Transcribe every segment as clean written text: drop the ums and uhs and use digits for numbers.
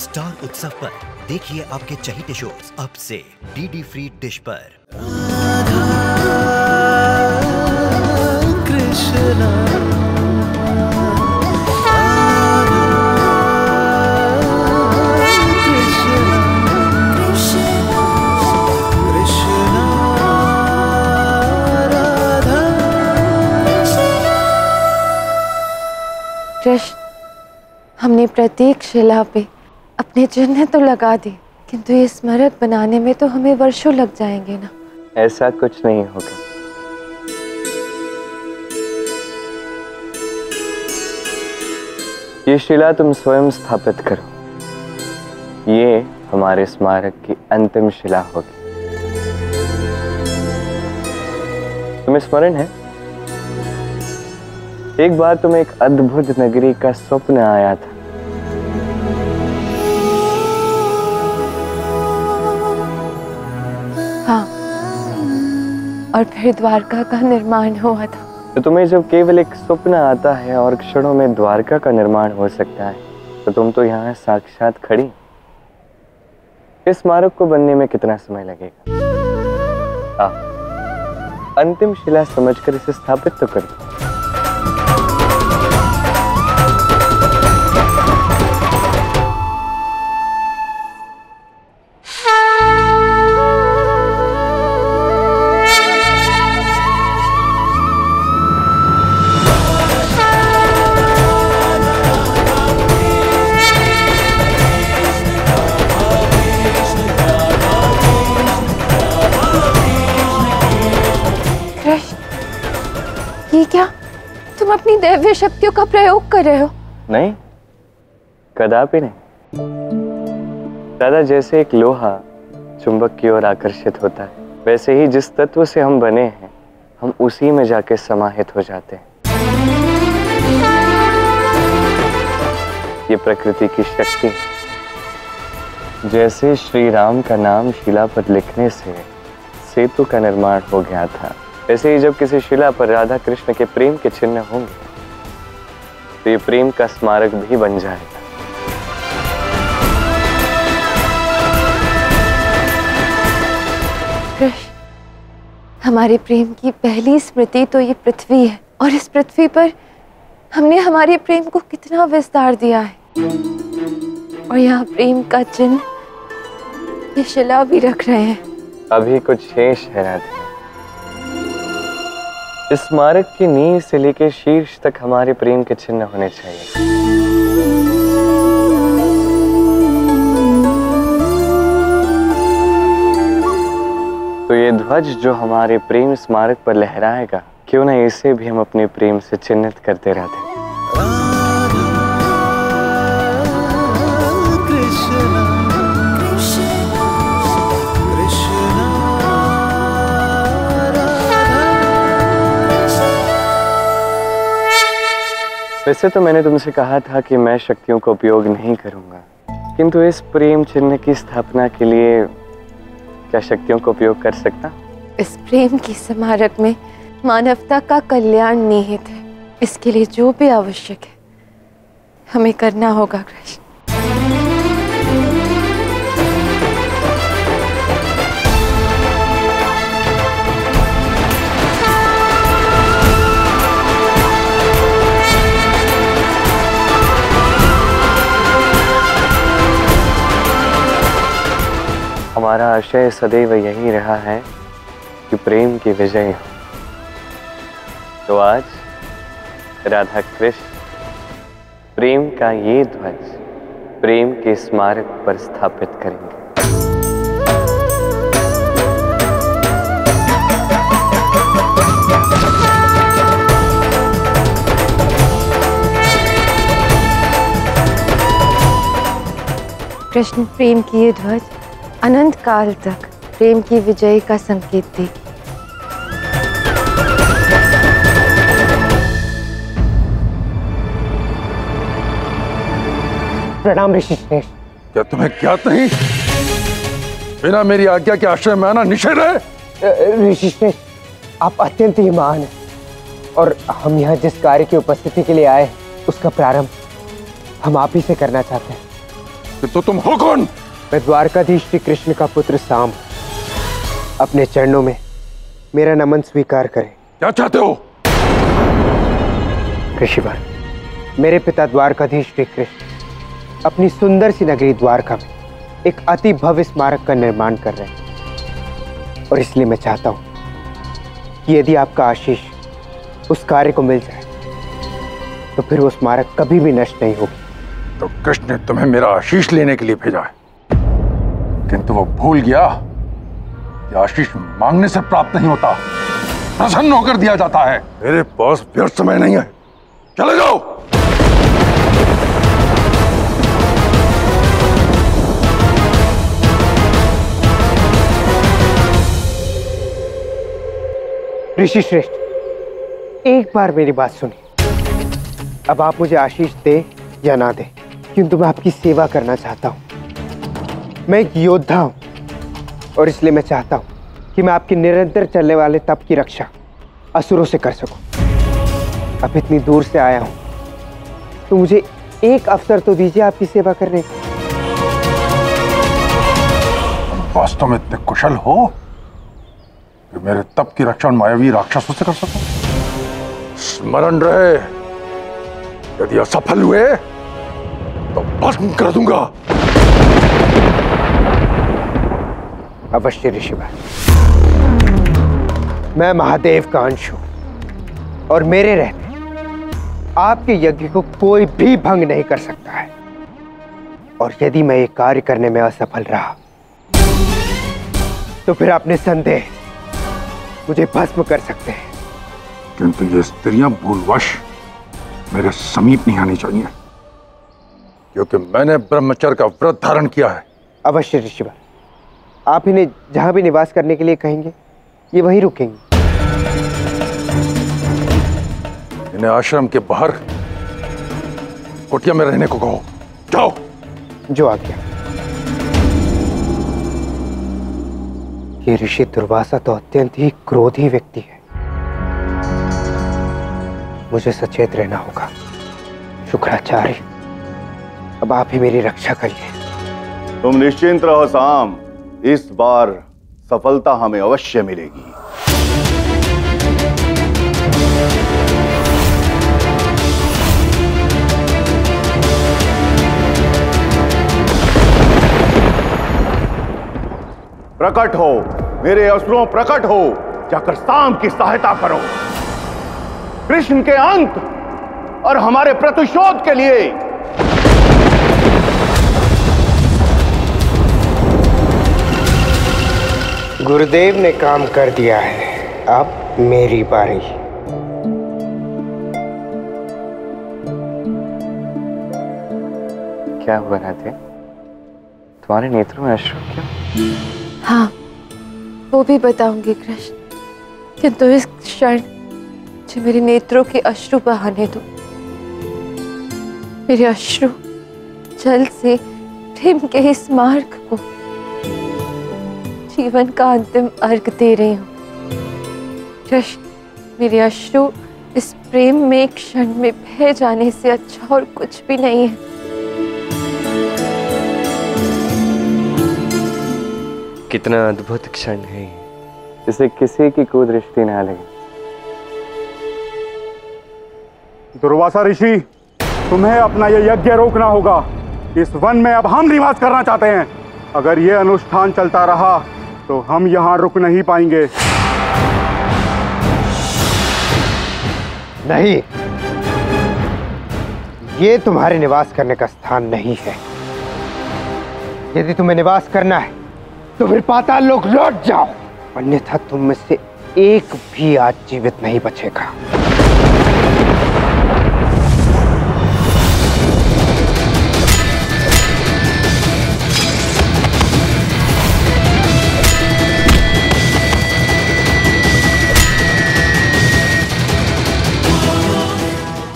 Star उत्सव पर देखिए आपके चहेते शोज अब से डीडी फ्री डिश पर। कृष्णा कृष्ण, हमने प्रत्येक शिला पे अपने चिन्ह तो लगा दी, किंतु ये स्मारक बनाने में तो हमें वर्षों लग जाएंगे ना। ऐसा कुछ नहीं होगा। ये शिला तुम स्वयं स्थापित करो। ये हमारे स्मारक की अंतिम शिला होगी। तुम्हें स्मरण है, एक बार तुम्हें एक अद्भुत नगरी का स्वप्न आया था। हाँ, और फिर द्वारका का निर्माण हुआ था। तो तुम्हें जब केवल एक स्वप्न आता है और क्षणों में द्वारका का निर्माण हो सकता है, तो तुम तो यहाँ साक्षात खड़ी। इस स्मारक को बनने में कितना समय लगेगा? अंतिम शिला समझकर इसे स्थापित तो कर दो। ये क्या, तुम अपनी दैवीय शक्तियों का प्रयोग कर रहे हो? नहीं, कदापि नहीं। दादा, जैसे एक लोहा चुंबक की ओर आकर्षित होता है, वैसे ही जिस तत्व से हम बने हैं, हम उसी में जाके समाहित हो जाते हैं। ये प्रकृति की शक्ति है। जैसे श्री राम का नाम शिला पर लिखने से सेतु का निर्माण हो गया था, वैसे ही जब किसी शिला पर राधा कृष्ण के प्रेम के चिन्ह होंगे, तो ये प्रेम का स्मारक भी बन जाएगा। कृष्ण, हमारे प्रेम की पहली स्मृति तो ये पृथ्वी है, और इस पृथ्वी पर हमने हमारे प्रेम को कितना विस्तार दिया है। और यहाँ प्रेम का चिन्ह ये शिला भी रख रहे हैं। अभी कुछ शेष है राधे। इस स्मारक की नींव से लेकर शीर्ष तक हमारे प्रेम के चिन्ह होने चाहिए। तो ये ध्वज जो हमारे प्रेम स्मारक पर लहराएगा, क्यों ना इसे भी हम अपने प्रेम से चिन्हित करते रहते। वैसे तो मैंने तुमसे कहा था कि मैं शक्तियों का उपयोग नहीं करूंगा, किंतु इस प्रेम चिन्ह की स्थापना के लिए क्या शक्तियों का उपयोग कर सकता? इस प्रेम की स्मारक में मानवता का कल्याण निहित है। इसके लिए जो भी आवश्यक है हमें करना होगा कृष्ण। हमारा आशय सदैव यही रहा है कि प्रेम की विजय हो। तो आज राधा कृष्ण प्रेम का ये ध्वज प्रेम के स्मारक पर स्थापित करेंगे। कृष्ण प्रेम की ये ध्वज अनंत काल तक प्रेम की विजय का संकेत देगी। प्रणाम ऋषि श्रेष्ठ। क्या तुम्हें ज्ञात नहीं, बिना मेरी आज्ञा के आश्रम में आना निषेध है? ऋषि श्रेष्ठ, आप अत्यंत ही महान हैं और हम यहाँ जिस कार्य की उपस्थिति के लिए आए उसका प्रारंभ हम आप ही से करना चाहते हैं। तो तुम हो कौन? मैं द्वारकाधीश श्री कृष्ण का पुत्र साम। अपने चरणों में मेरा नमन स्वीकार करें। क्या चाहते हो? ऋषिवर, मेरे पिता द्वारकाधीश श्री कृष्ण अपनी सुंदर सी नगरी द्वारका में एक अति भव्य स्मारक का निर्माण कर रहे हैं, और इसलिए मैं चाहता हूं कि यदि आपका आशीष उस कार्य को मिल जाए तो फिर वो स्मारक कभी भी नष्ट नहीं होगी। तो कृष्ण ने तुम्हें मेरा आशीष लेने के लिए भेजा है, किंतु वो भूल गया कि आशीष मांगने से प्राप्त नहीं होता, प्रसन्न होकर दिया जाता है। मेरे पास व्यर्थ समय नहीं है, चले जाओ। ऋषि श्रेष्ठ, एक बार मेरी बात सुनिए। अब आप मुझे आशीष दे या ना दे, किंतु मैं आपकी सेवा करना चाहता हूं। मैं एक योद्धा हूं, और इसलिए मैं चाहता हूं कि मैं आपके निरंतर चलने वाले तप की रक्षा असुरों से कर सकूं। अब इतनी दूर से आया हूं, तो मुझे एक अवसर तो दीजिए आपकी सेवा करने का। वास्तव में इतने कुशल हो कि मेरे तप की रक्षा मायावी राक्षसों से कर सको? स्मरण रहे, यदि असफल हुए तो भस्म कर दूंगा। अवश्य ऋषिवर, मैं महादेव का अंश हूं, और मेरे रहते आपके यज्ञ को कोई भी भंग नहीं कर सकता है। और यदि मैं ये कार्य करने में असफल रहा तो फिर अपने संदेह मुझे भस्म कर सकते हैं। किंतु ये स्त्रियां भूलवश मेरे समीप नहीं आनी चाहिए, क्योंकि मैंने ब्रह्मचर्य का व्रत धारण किया है। अवश्य ऋषिवर, आप इन्हें जहां भी निवास करने के लिए कहेंगे ये वहीं रुकेंगे। इन्हें आश्रम के बाहर कुटिया में रहने को कहो। जाओ। जो आज्ञा। ये ऋषि दुर्वासा तो अत्यंत ही क्रोधी व्यक्ति है, मुझे सचेत रहना होगा। शुक्राचार्य, अब आप ही मेरी रक्षा करिए। तुम निश्चिंत रहो साम, इस बार सफलता हमें अवश्य मिलेगी। प्रकट हो मेरे असुरों, प्रकट हो, जाकर साम की सहायता करो। कृष्ण के अंत और हमारे प्रतिशोध के लिए। गुरुदेव ने काम कर दिया है, अब मेरी बारी। क्या हुआ राधे? तुम्हारे नेत्रों में अश्रु क्यों? हाँ, वो भी बताऊंगी कृष्ण, किंतु इस क्षण मुझे मेरे नेत्रों के अश्रु बहाने दो। मेरे अश्रु जल से प्रेम के इस मार्ग को जीवन का अंतिम अर्घ दे रही हूँ। कृष्ण, मेरे अश्रु इस प्रेम में एक क्षण में बह जाने से अच्छा और कुछ भी नहीं है। कितना अद्भुत क्षण है, इसे किसी की कुदृष्टि ना लगे। दुर्वासा ऋषि, तुम्हें अपना यह यज्ञ रोकना होगा। इस वन में अब हम निवास करना चाहते हैं। अगर यह अनुष्ठान चलता रहा तो हम यहाँ रुक नहीं पाएंगे। नहीं, ये तुम्हारे निवास करने का स्थान नहीं है। यदि तुम्हें निवास करना है तो फिर पाताल लोक लौट जाओ, अन्यथा तुम में से एक भी आज जीवित नहीं बचेगा।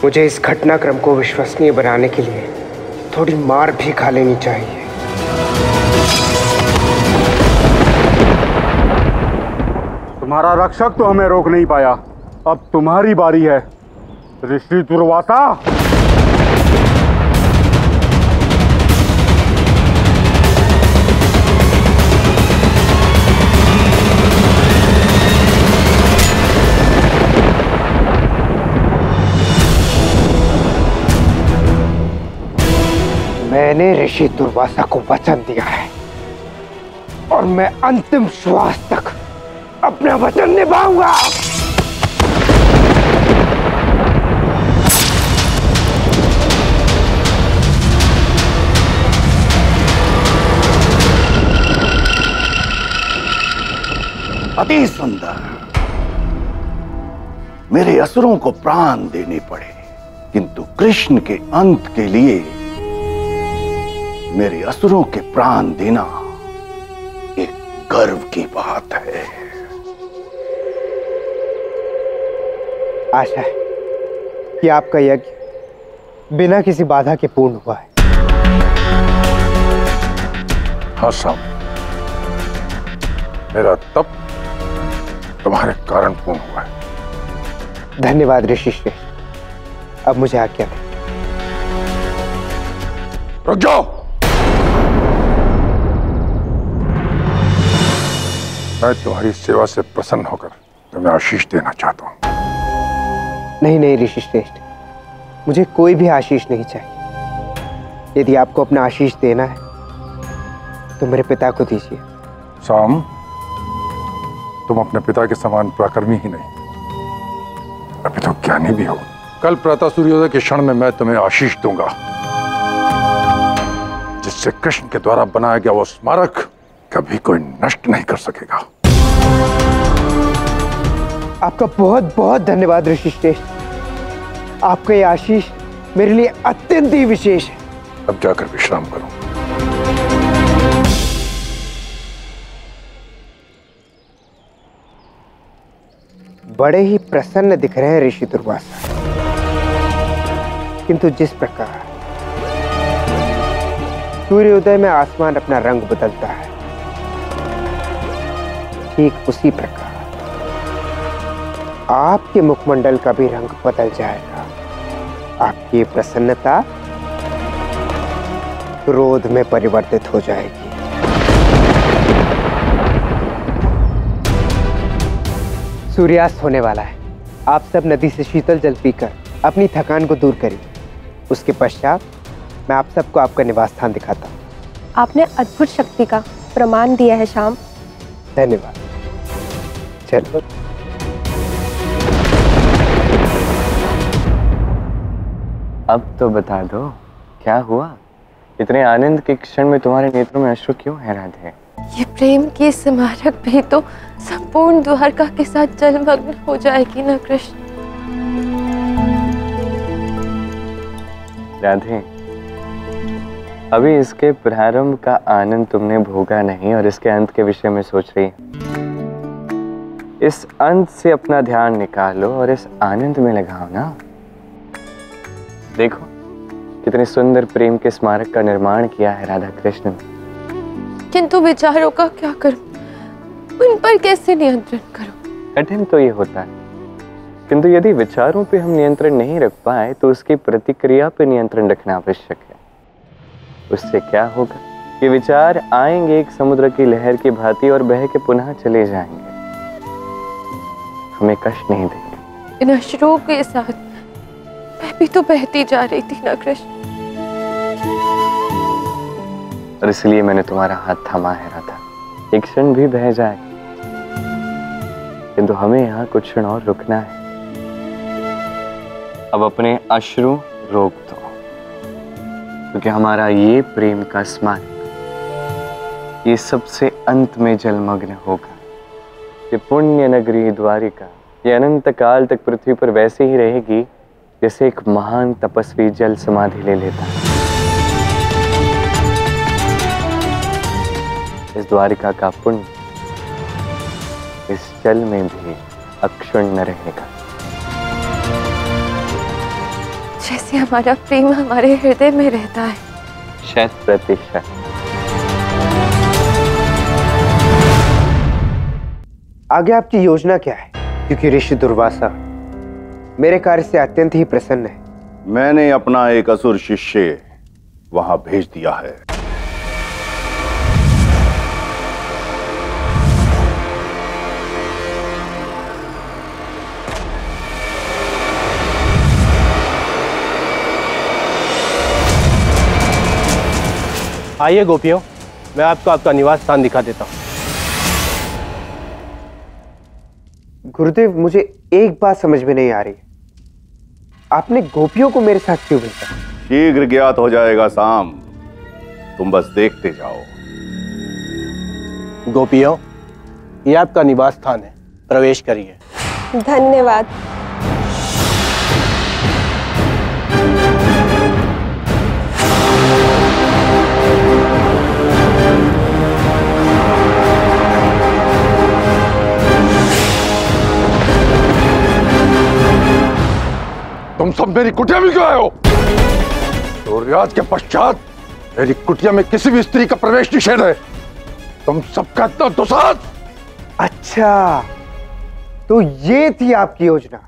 मुझे इस घटनाक्रम को विश्वसनीय बनाने के लिए थोड़ी मार भी खा लेनी चाहिए। तुम्हारा रक्षक तो हमें रोक नहीं पाया, अब तुम्हारी बारी है ऋषि दुर्वासा। मैंने ऋषि दुर्वासा को वचन दिया है और मैं अंतिम श्वास तक अपना वचन निभाऊंगा। अति सुंदर। मेरे असुरों को प्राण देने पड़े, किंतु कृष्ण के अंत के लिए मेरे असुरों के प्राण देना एक गर्व की बात है। आशा है कि आपका यज्ञ बिना किसी बाधा के पूर्ण हुआ है। हाँ साम, मेरा तप तुम्हारे कारण पूर्ण हुआ है। धन्यवाद ऋषि श्रेष्ठ। अब मुझे आज्ञा दें। रुक जाओ। मैं तुम्हारी सेवा से प्रसन्न होकर तुम्हें आशीष देना चाहता हूं। नहीं नहीं ऋषि श्रेष्ठ, मुझे कोई भी आशीष नहीं चाहिए। यदि आपको अपना आशीष देना है तो मेरे पिता को दीजिए। साम, तुम अपने पिता के समान पराक्रमी ही नहीं, अभी तो ज्ञानी भी हो। कल प्रातः सूर्योदय के क्षण में मैं तुम्हें आशीष दूंगा, जिससे कृष्ण के द्वारा बनाया गया वो स्मारक कभी कोई नष्ट नहीं कर सकेगा। आपका बहुत बहुत धन्यवाद ऋषि श्रेष्ठ। आपका ये आशीष मेरे लिए अत्यंत ही विशेष है। अब जाकर विश्राम करो। बड़े ही प्रसन्न दिख रहे हैं ऋषि दुर्वासा, किंतु जिस प्रकार सूर्योदय में आसमान अपना रंग बदलता है, ठीक उसी प्रकार आपके मुखमंडल का भी रंग बदल जाएगा। आपकी प्रसन्नता क्रोध में परिवर्तित हो जाएगी। सूर्यास्त होने वाला है। आप सब नदी से शीतल जल पीकर अपनी थकान को दूर करिए। उसके पश्चात मैं आप सबको आपका निवास स्थान दिखाता हूँ। आपने अद्भुत शक्ति का प्रमाण दिया है श्याम। धन्यवाद। चलो। अब तो बता दो, क्या हुआ? इतने आनंद के क्षण में तुम्हारे नेत्रों में अश्रु क्यों है राधे? ये प्रेम की स्मारक भी तो संपूर्ण द्वारका के साथ जलमग्न हो जाएगी ना कृष्ण। राधे, अभी इसके प्रारंभ का आनंद तुमने भोगा नहीं और इसके अंत के विषय में सोच रही। इस अंत से अपना ध्यान निकालो और इस आनंद में लगाओ ना। देखो कितने सुंदर प्रेम के स्मारक का निर्माण किया है राधा कृष्ण ने। किंतु विचारों का क्या करूं? उन पर कैसे नियंत्रण करूं? कठिन तो ये होता है, किंतु यदि विचारों पे हम नियंत्रण नहीं रख पाए तो उसकी प्रतिक्रिया पे नियंत्रण रखना आवश्यक है। उससे क्या होगा? ये विचार आएंगे एक समुद्र की लहर की भांति और बह के पुनः चले जाएंगे, हमें कष्ट नहीं देंगे। इन अश्रुओं के साथ मैं भी तो बहती जा रही थी ना कृष्ण। और इसलिए मैंने तुम्हारा हाथ थामा है राधा। एक क्षण भी बह जाए, किंतु हमें यहाँ कुछ क्षण और रुकना है। अब अपने अश्रु रोक दो, क्योंकि हमारा ये प्रेम का स्मारक ये सबसे अंत में जलमग्न होगा। ये पुण्य नगरी द्वारिका ये अनंत काल तक पृथ्वी पर वैसे ही रहेगी जैसे एक महान तपस्वी जल समाधि ले लेता है। इस द्वारिका का पुण्य इस जल में भी अक्षुण्ण रहेगा। जैसे हमारा प्रेम हमारे हृदय में रहता है। 100%। आगे आपकी योजना क्या है? क्योंकि ऋषि दुर्वासा मेरे कार्य से अत्यंत ही प्रसन्न है। मैंने अपना एक असुर शिष्य वहां भेज दिया है। आइए गोपियों, मैं आपको आपका निवास स्थान दिखा देता हूँ। गुरुदेव, मुझे एक बात समझ में नहीं आ रही, आपने गोपियों को मेरे साथ क्यों भेजा? शीघ्र ज्ञात हो जाएगा शाम, तुम बस देखते जाओ। गोपियों, ये आपका निवास स्थान है, प्रवेश करिए। धन्यवाद। तुम सब मेरी कुटिया में क्यों आए हो? सूर्यास्त के पश्चात मेरी कुटिया में किसी भी स्त्री का प्रवेश निषेध है। तुम सबका इतना दुस्साहस। अच्छा, तो ये थी आपकी योजना,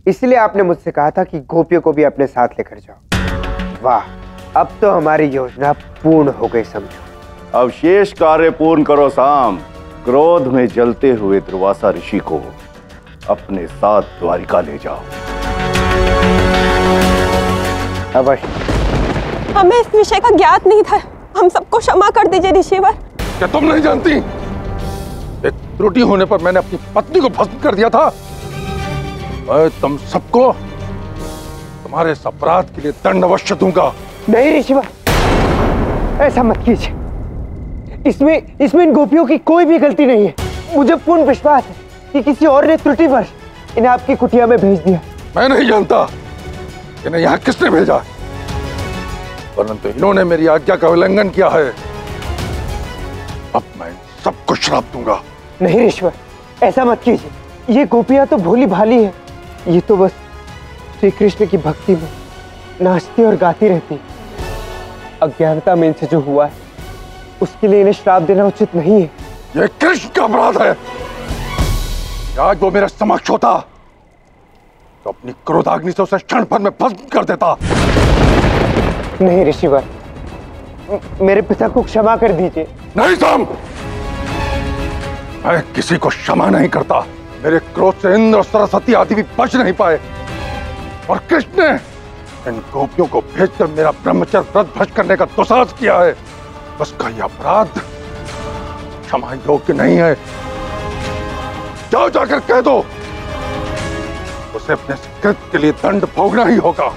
इसलिए आपने मुझसे कहा था कि गोपियों को भी अपने साथ लेकर जाओ। वाह, अब तो हमारी योजना पूर्ण हो गई समझो। अब शेष कार्य पूर्ण करो शाम। क्रोध में जलते हुए दुर्वासा ऋषि को अपने साथ द्वारिका ले जाओ। अवश्य। हमें इस विषय का ज्ञात नहीं था, हम सबको क्षमा कर दीजिए ऋषिवर। क्या तुम नहीं जानती? एक त्रुटि होने पर मैंने अपनी पत्नी को भस्म कर दिया था। मैं तुम सबको तुम्हारे इस अपराध के लिए दंड अवश्य दूंगा। नहीं ऋषिवर, ऐसा मत कीजिए। इसमें इन गोपियों की कोई भी गलती नहीं है। मुझे पूर्ण विश्वास है कि किसी और ने त्रुटिवश इन्हें आपकी कुटिया में भेज दिया। मैं नहीं जानता इन्हें यहाँ किसने भेजा, परंतु इन्होंने मेरी आज्ञा का उल्लंघन किया है। अब मैं सबको श्राप दूंगा। नहीं ऋषिवर, ऐसा मत कीजिए। ये गोपियां तो भोली भाली है, ये तो बस श्री कृष्ण की भक्ति में नाचती और गाती रहती। अज्ञानता में इनसे जो हुआ है उसके लिए इन्हें श्राप देना उचित नहीं है। ये कृष्ण का अपराध है। आज वो मेरे समक्ष होता तो अपनी क्रोधाग्नि से उसे क्षण भर में भस्म कर देता। नहीं ऋषिवर, मेरे पिता को क्षमा कर दीजिए। नहीं शाम, मैं किसी को क्षमा नहीं करता। मेरे क्रोध से इंद्र और सरस्वती आदि भी बच नहीं पाए, और कृष्ण ने इन गोपियों को भेजकर मेरा ब्रह्मचर्य व्रत भ्रष्ट करने का दुस्साहस किया है। उसका यह अपराध क्षमा योग्य नहीं है। जाओ जाकर कह दो उसे अपने कृत्य के लिए दंड भोगना ही होगा।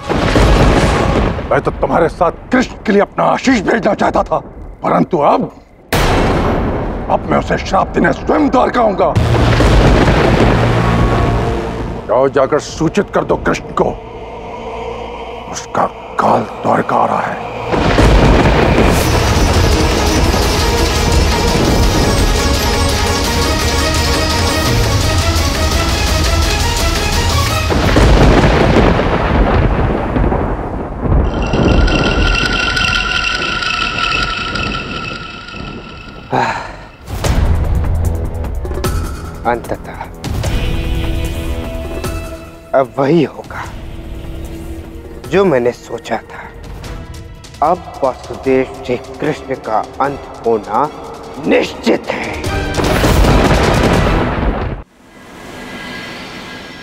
मैं तो तुम्हारे साथ कृष्ण के लिए अपना आशीष भेजना चाहता था, परंतु अब मैं उसे श्राप देने स्वयं द्वारका आऊंगा। जाओ जाकर सूचित कर दो कृष्ण को, उसका काल द्वारका आ रहा है। अंततः अब वही होगा जो मैंने सोचा था। अब वासुदेव श्री कृष्ण का अंत होना निश्चित है।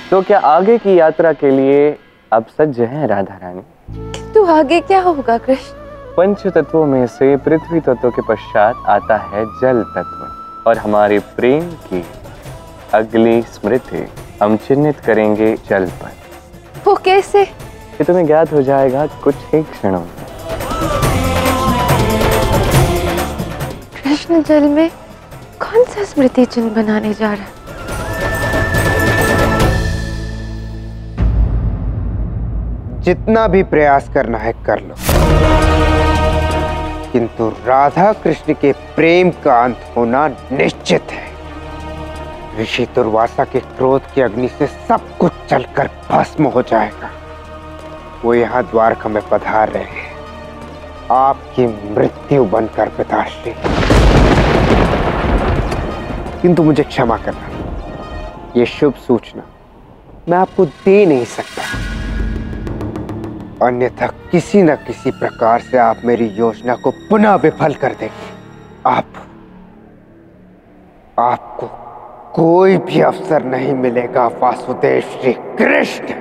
तो क्या आगे की यात्रा के लिए अब सज्ज हैं राधा रानी? किंतु आगे क्या होगा कृष्ण? पंच तत्वों में से पृथ्वी तत्व के पश्चात आता है जल तत्व, और हमारे प्रेम की अगली स्मृति हम चिन्हित करेंगे जल पर। वो कैसे? ये तुम्हें ज्ञात हो जाएगा कुछ ही क्षणों में। कृष्ण जल में कौन सा स्मृति चिन्ह बनाने जा रहा है? जितना भी प्रयास करना है कर लो, किंतु राधा कृष्ण के प्रेम का अंत होना निश्चित है। ऋषि दुर्वासा के क्रोध की अग्नि से सब कुछ जलकर भस्म हो जाएगा। वो यहाँ द्वारका में पधार रहे हैं, आपकी मृत्यु बनकर पिताश्री। किंतु मुझे क्षमा करना, ये शुभ सूचना मैं आपको दे नहीं सकता, अन्यथा किसी न किसी प्रकार से आप मेरी योजना को पुनः विफल कर देंगे। आपको कोई भी अवसर नहीं मिलेगा वासुदेव श्री कृष्ण।